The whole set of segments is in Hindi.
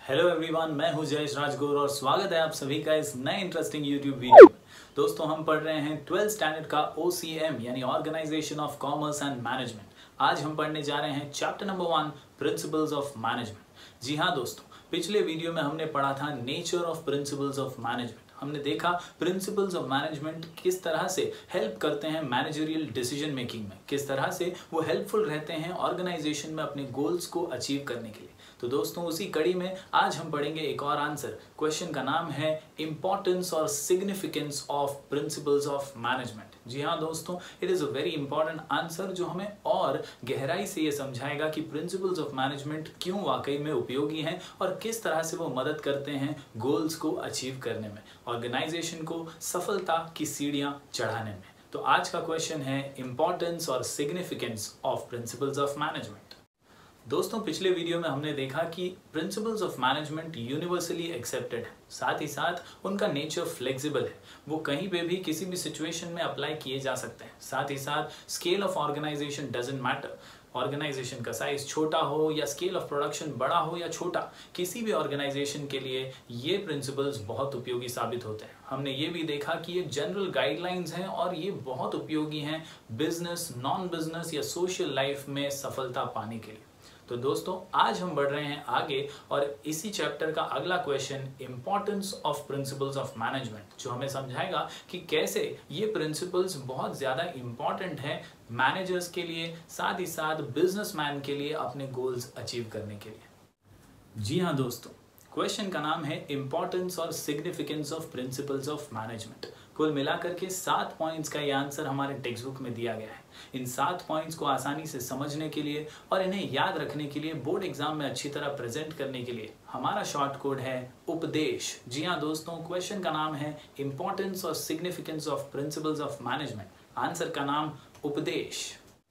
हेलो एवरीवन, मैं हूं जयेश राजगुरु और स्वागत है आप सभी का इस नए इंटरेस्टिंग यूट्यूब वीडियो में। दोस्तों, हम पढ़ रहे हैं 12th स्टैंडर्ड का OCM यानी organisation of commerce and management. आज हम पढ़ने जा रहे हैं chapter number 1, principles of management. जी हाँ दोस्तों, पिछले वीडियो में हमने पढ़ा था nature of principles of management. हमने देखा प्रिंसिपल्स ऑफ मैनेजमेंट किस तरह से हेल्प करते हैं मैनेजरियल डिसीजन मेकिंग में, किस तरह से वो हेल्पफुल रहते हैं ऑर्गेनाइजेशन में अपने गोल्स को अचीव करने के लिए। तो दोस्तों, उसी कड़ी में आज हम पढ़ेंगे एक और आंसर। क्वेश्चन का नाम है इंपॉर्टेंस और significance of principles of management. जी हाँ दोस्तों, it is a very important answer जो हमें और गहराई से ये समझाएगा कि प्रिंसिपल्स ऑफ मैनेजमेंट क्यों वाकई में उपयोगी हैं और किस तरह से वो मदद करते हैं गोल्स को अचीव करने में, ऑर्गेनाइजेशन को सफलता की सीढ़ियां चढ़ाने में। तो आज का क्वेश्चन है इंपॉर्टेंस और significance of principles of management. दोस्तों, पिछले वीडियो में हमने देखा कि principles of management universally accepted है, साथ ही साथ उनका नेचर फ्लेक्सिबल है, वो कहीं पे भी किसी भी सिचुएशन में अप्लाई किए जा सकते हैं। साथ ही साथ scale of organization doesn't matter, organization का साइज छोटा हो या स्केल ऑफ प्रोडक्शन बड़ा हो या छोटा, किसी भी ऑर्गेनाइजेशन के लिए ये प्रिंसिपल्स बहुत उपयोगी साबित होते हैं। हमने ये भी देखा कि ये जनरल गाइडलाइंस हैं और ये बहुत उपयोगी हैं बिजनेस, नॉन बिजनेस या सोशल लाइफ में सफलता पाने के लिए। तो दोस्तों, आज हम बढ़ रहे हैं आगे और इसी चैप्टर का अगला question importance of principles of management, जो हमें समझाएगा कि कैसे ये प्रिंसिपल्स बहुत ज्यादा इंपॉर्टेंट है मैनेजर्स के लिए, साथ ही साथ बिजनेसमैन के लिए अपने गोल्स अचीव करने के लिए। जी हाँ दोस्तों, क्वेश्चन का नाम है इंपॉर्टेंस और significance of principles of management. कुल मिलाकर के 7 पॉइंट्स का ये आंसर हमारे टेक्स्ट बुक में दिया गया है। इन 7 पॉइंट्स को आसानी से समझने के लिए और इन्हें याद रखने के लिए, बोर्ड एग्जाम में अच्छी तरह प्रेजेंट करने के लिए हमारा शॉर्ट कोड है उपदेश। जी हाँ दोस्तों, क्वेश्चन का नाम है इंपॉर्टेंस और significance of principles of management, answer का नाम उपदेश।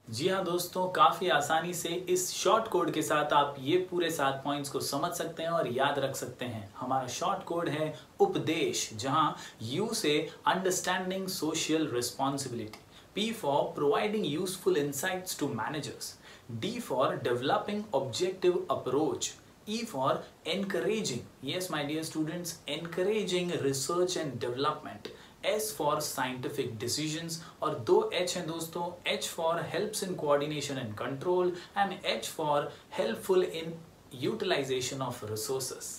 जी हाँ दोस्तों, काफी आसानी से इस शॉर्ट कोड के साथ आप ये पूरे 7 पॉइंट्स को समझ सकते हैं और याद रख सकते हैं। हमारा शॉर्ट कोड है उपदेश, जहां U से understanding social responsibility, P for providing useful insights to managers, D for developing objective approach, E for encouraging, yes my dear students, encouraging research and development, S for scientific decisions और 2 H हैं दोस्तों, H for helps in coordination and control and H for helpful in utilization of resources।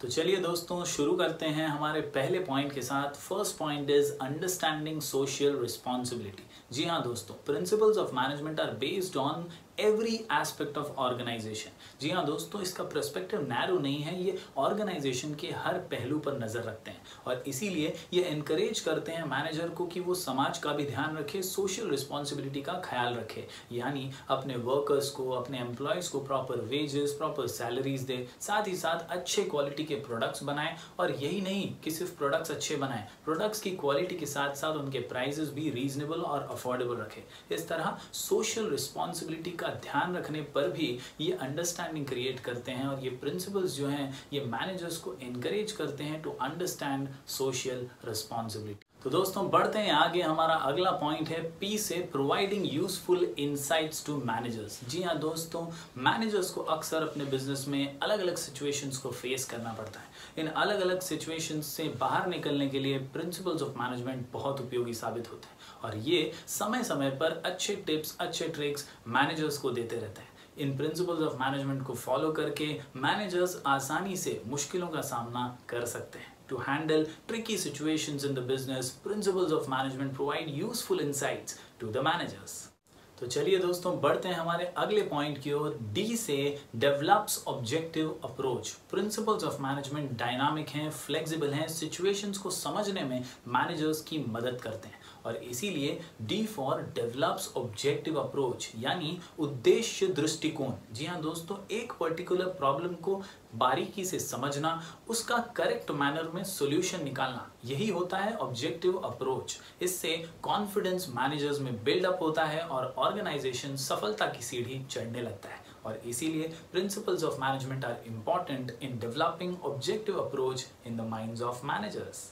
तो चलिए दोस्तों, शुरू करते हैं हमारे पहले पॉइंट के साथ। First point is understanding social responsibility. जी हाँ दोस्तों, principles of management are based on every aspect of organisation. जी हाँ दोस्तों, इसका पर्सपेक्टिव नैरो नहीं है, ये ऑर्गेनाइजेशन के हर पहलू पर नजर रखते हैं और इसीलिए ये एनकरेज करते हैं मैनेजर को कि वो समाज का भी ध्यान रखे, सोशल रिस्पॉन्सिबिलिटी का ख्याल रखे, यानी अपने वर्कर्स को, अपने एम्प्लॉयज को प्रॉपर वेजेस, प्रॉपर सैलरीज दे, साथ ही साथ अच्छे क्वालिटी के प्रोडक्ट्स बनाए। और यही नहीं कि सिर्फ प्रोडक्ट्स अच्छे बनाए, प्रोडक्ट्स की क्वालिटी के साथ साथ उनके प्राइजेस भी रीजनेबल और अफोर्डेबल रखे। इस तरह सोशल रिस्पॉन्सिबिलिटी का ध्यान रखने पर भी ये अंडरस्टैंडिंग क्रिएट करते हैं और ये प्रिंसिपल्स जो हैं ये मैनेजर्स को एनकरेज करते हैं टू अंडरस्टैंड सोशल रिस्पॉन्सिबिलिटी। तो दोस्तों, बढ़ते हैं आगे। हमारा अगला पॉइंट है P से providing useful insights to managers. जी हाँ दोस्तों, मैनेजर्स को अक्सर अपने बिजनेस में अलग अलग सिचुएशंस को फेस करना पड़ता है। इन अलग अलग सिचुएशंस से बाहर निकलने के लिए प्रिंसिपल्स ऑफ मैनेजमेंट बहुत उपयोगी साबित होते हैं और ये समय समय पर अच्छे टिप्स, अच्छे ट्रिक्स मैनेजर्स को देते रहते हैं। इन प्रिंसिपल्स ऑफ मैनेजमेंट को फॉलो करके मैनेजर्स आसानी से मुश्किलों का सामना कर सकते हैं। To handle tricky situations in the business, principles of management provide useful insights to the managers। तो चलिए दोस्तों, बढ़ते हैं हमारे अगले पॉइंट की ओर। D से develops objective approach. Principles of management dynamic हैं, फ्लेक्सिबल हैं, सिचुएशंस को समझने में मैनेजर्स की मदद करते हैं और इसीलिए D for develops objective approach यानी उद्देश्य दृष्टिकोण। जी हाँ दोस्तों, एक पर्टिकुलर प्रॉब्लम को बारीकी से समझना, उसका करेक्ट मैनर में सॉल्यूशन निकालना, यही होता है ऑब्जेक्टिव अप्रोच। इससे कॉन्फिडेंस मैनेजर्स में बिल्डअप होता है और ऑर्गेनाइजेशन सफलता की सीढ़ी चढ़ने लगता है और इसीलिए principles of management are important in developing objective approach in the minds of managers.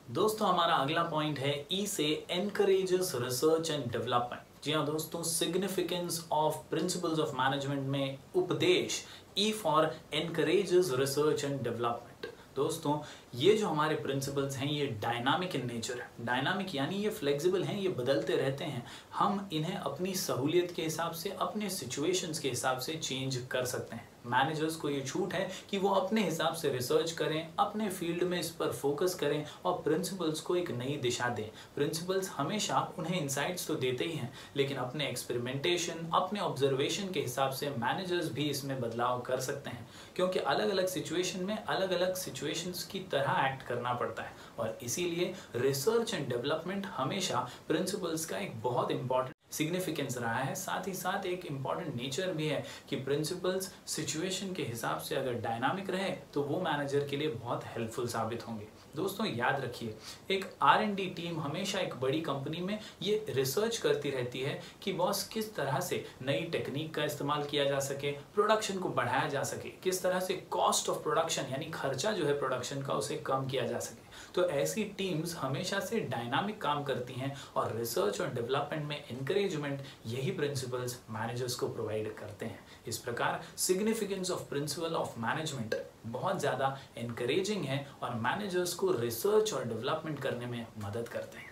दोस्तों, हमारा अगला पॉइंट है E से एनकरेजेस रिसर्च एंड डेवलपमेंट। जी हाँ दोस्तों, significance of principles of management में उपदेश, E for encourages research and development. दोस्तों ये जो हमारे प्रिंसिपल्स हैं ये डायनामिक इन नेचर है। डायनामिक यानी ये फ्लेक्सिबल हैं, ये बदलते रहते हैं। हम इन्हें अपनी सहूलियत के हिसाब से, अपने सिचुएशंस के हिसाब से चेंज कर सकते हैं। मैनेजर्स को ये छूट है कि वो अपने हिसाब से रिसर्च करें, अपने फील्ड में इस पर फोकस करें और प्रिंसिपल्स को एक नई दिशा दें। प्रिंसिपल्स हमेशा उन्हें इंसाइट्स तो देते ही हैं, लेकिन अपने एक्सपेरिमेंटेशन, अपने ऑब्जर्वेशन के हिसाब से मैनेजर्स भी इसमें बदलाव कर सकते हैं, क्योंकि अलग अलग सिचुएशन में अलग अलग सिचुएशंस की तरह एक्ट करना पड़ता है। और इसीलिए रिसर्च एंड डेवलपमेंट हमेशा प्रिंसिपल्स का एक बहुत इंपॉर्टेंट सिग्निफिकेंस रहा है। साथ ही साथ एक इम्पॉर्टेंट नेचर भी है कि प्रिंसिपल्स सिचुएशन के हिसाब से अगर डायनामिक रहे तो वो मैनेजर के लिए बहुत हेल्पफुल साबित होंगे। दोस्तों याद रखिए, एक R&D टीम हमेशा एक बड़ी कंपनी में ये रिसर्च करती रहती है कि बॉस किस तरह से नई टेक्निक का इस्तेमाल किया जा सके, प्रोडक्शन को बढ़ाया जा सके, किस तरह से कॉस्ट ऑफ प्रोडक्शन यानी खर्चा जो है प्रोडक्शन का उसे कम किया जा सके। तो ऐसी टीम्स हमेशा से डायनामिक काम करती हैं और रिसर्च और डेवलपमेंट में एनकरेजमेंट यही प्रिंसिपल्स मैनेजर्स को प्रोवाइड करते हैं। इस प्रकार significance of principle of management बहुत ज़्यादा एनकरेजिंग है और मैनेजर्स को रिसर्च और डेवलपमेंट करने में मदद करते हैं।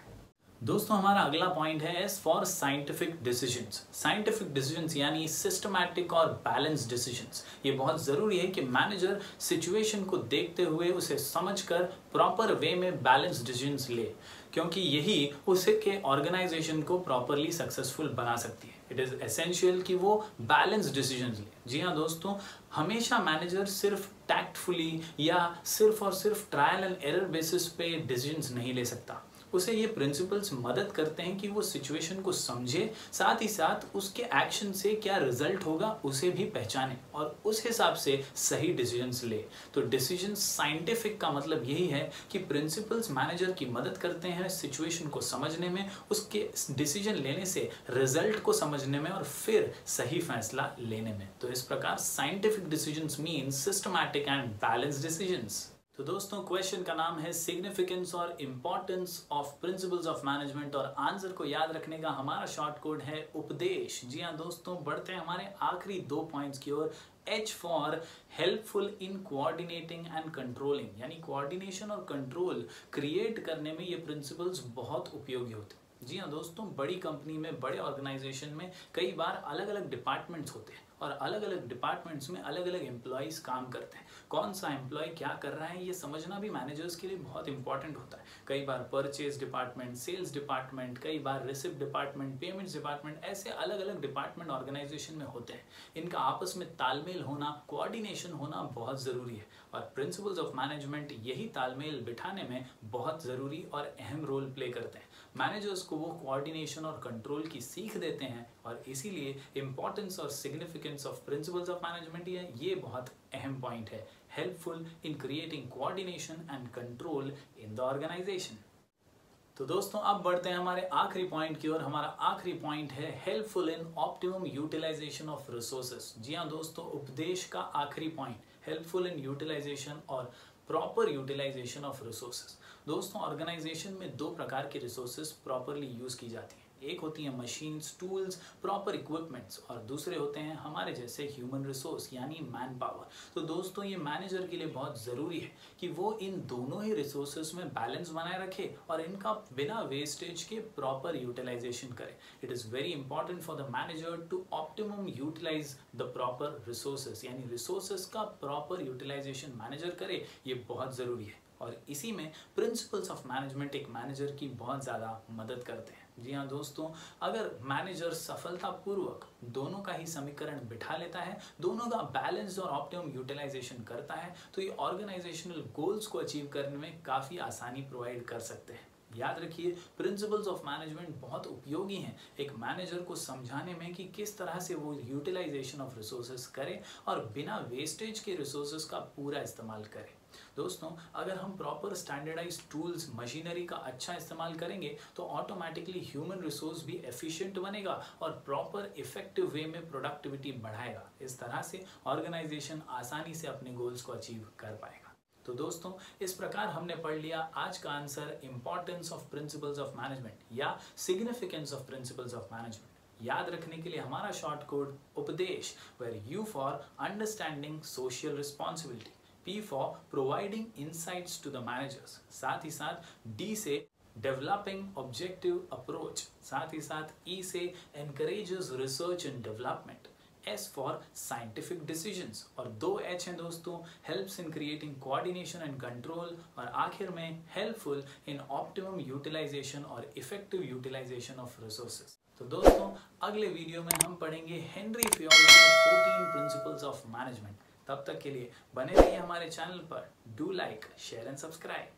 दोस्तों हमारा अगला पॉइंट है S for scientific decisions. Scientific decisions यानी सिस्टमैटिक और बैलेंस डिसीजंस। ये बहुत ज़रूरी है कि मैनेजर सिचुएशन को देखते हुए उसे समझकर प्रॉपर वे में बैलेंस डिसीजंस ले, क्योंकि यही उसे के ऑर्गेनाइजेशन को प्रॉपरली सक्सेसफुल बना सकती है। इट इज़ एसेंशियल कि वो बैलेंस डिसीजंस ले। जी हाँ दोस्तों, हमेशा मैनेजर सिर्फ टैक्टफुली या सिर्फ और सिर्फ ट्रायल एंड एरर बेसिस पे डिसीजंस नहीं ले सकता। उसे ये प्रिंसिपल्स मदद करते हैं कि वो सिचुएशन को समझे, साथ ही साथ उसके एक्शन से क्या रिजल्ट होगा उसे भी पहचाने और उस हिसाब से सही डिसीजंस ले। तो डिसीजन साइंटिफिक का मतलब यही है कि प्रिंसिपल्स मैनेजर की मदद करते हैं सिचुएशन को समझने में, उसके डिसीजन लेने से रिजल्ट को समझने में और फिर सही फैसला लेने में। तो इस प्रकार scientific decisions means systematic and balanced decisions. तो दोस्तों क्वेश्चन का नाम है सिग्निफिकेंस और importance of principles of management और आंसर को याद रखने का हमारा शॉर्ट कोड है उपदेश। जी हाँ दोस्तों, बढ़ते हैं हमारे आखिरी 2 पॉइंट्स की ओर। H for helpful in coordinating and controlling, यानी कोऑर्डिनेशन और कंट्रोल क्रिएट करने में ये प्रिंसिपल्स बहुत उपयोगी होते हैं। जी हाँ दोस्तों, बड़ी कंपनी में, बड़े ऑर्गेनाइजेशन में कई बार अलग अलग डिपार्टमेंट्स होते हैं और अलग अलग डिपार्टमेंट्स में अलग अलग एम्प्लॉयज़ काम करते हैं। कौन सा एम्प्लॉय क्या कर रहा है ये समझना भी मैनेजर्स के लिए बहुत इंपॉर्टेंट होता है। कई बार परचेज डिपार्टमेंट, सेल्स डिपार्टमेंट, कई बार रिसिप्ट डिपार्टमेंट, पेमेंट्स डिपार्टमेंट, ऐसे अलग अलग डिपार्टमेंट ऑर्गेनाइजेशन में होते हैं। इनका आपस में तालमेल होना, कोऑर्डिनेशन होना बहुत ज़रूरी है और प्रिंसिपल्स ऑफ मैनेजमेंट यही तालमेल बिठाने में बहुत ज़रूरी और अहम रोल प्ले करते हैं। मैनेजर्स को वो कोऑर्डिनेशन और कंट्रोल की सीख देते हैं और इसीलिए इंपॉर्टेंस और significance of principles of management ये बहुत अहम पॉइंट है। Helpful in creating coordination and control in the organization. तो दोस्तों अब बढ़ते हैं हमारे आखिरी पॉइंट की ओर। हमारा आखिरी पॉइंट है helpful in optimum utilisation of resources. जी हाँ दोस्तों, उपदेश का आखिरी पॉइंट हेल्पफुल इन यूटिलाइजेशन और प्रॉपर यूटिलाइजेशन ऑफ रिसोर्सेस। दोस्तों ऑर्गेनाइजेशन में 2 प्रकार के रिसोर्सेज प्रॉपरली यूज की जाती हैं। एक होती है मशीन्स, टूल्स, प्रॉपर इक्विपमेंट्स और दूसरे होते हैं हमारे जैसे ह्यूमन रिसोर्स यानी मैन पावर। तो दोस्तों ये मैनेजर के लिए बहुत ज़रूरी है कि वो इन दोनों ही रिसोर्सेज में बैलेंस बनाए रखे और इनका बिना वेस्टेज के प्रॉपर यूटिलाइजेशन करे। It is very important for the manager to optimum utilize the proper resources, यानी रिसोर्सेज का प्रॉपर यूटिलाइजेशन मैनेजर करे, ये बहुत ज़रूरी है। और इसी में प्रिंसिपल्स ऑफ मैनेजमेंट एक मैनेजर की बहुत ज़्यादा मदद करते हैं। जी हाँ दोस्तों, अगर मैनेजर सफलतापूर्वक दोनों का ही समीकरण बिठा लेता है, दोनों का बैलेंस और ऑप्टिमम यूटिलाइजेशन करता है, तो ये ऑर्गेनाइजेशनल गोल्स को अचीव करने में काफ़ी आसानी प्रोवाइड कर सकते हैं। याद रखिए, प्रिंसिपल्स ऑफ मैनेजमेंट बहुत उपयोगी हैं एक मैनेजर को समझाने में कि किस तरह से वो यूटिलाइजेशन ऑफ रिसोर्सेज करे और बिना वेस्टेज के रिसोर्सेज का पूरा इस्तेमाल करे। दोस्तों अगर हम प्रॉपर स्टैंडर्डाइज्ड टूल्स, मशीनरी का अच्छा इस्तेमाल करेंगे तो ऑटोमेटिकली ह्यूमन रिसोर्स भी एफिशिएंट बनेगा और प्रॉपर इफेक्टिव वे में प्रोडक्टिविटी बढ़ाएगा। इस तरह से ऑर्गेनाइजेशन आसानी से अपने गोल्स को अचीव कर पाएगा। तो दोस्तों इस प्रकार हमने पढ़ लिया आज का answer, importance of principles of management या significance of principles of management. याद रखने के लिए हमारा शॉर्ट कोड उपदेश, where U for understanding social responsibility, P for providing insights to the managers, साथ ही साथ D से डेवलपिंग ऑब्जेक्टिव अप्रोच, साथ ही साथ E से encourages research and development, S for scientific decisions और 2 H हैं दोस्तों, helps in creating coordination and control, और आखिर में हेल्पफुल इन ऑप्टिमम यूटिलाइजेशन और इफेक्टिव यूटिलाइजेशन ऑफ रिसोर्सेज। तो दोस्तों अगले वीडियो में हम पढ़ेंगे हेनरी फ्योल के 14 प्रिंसिपल्स ऑफ मैनेजमेंट। तब तक के लिए बने रहिए हमारे चैनल पर। Do like, share and subscribe.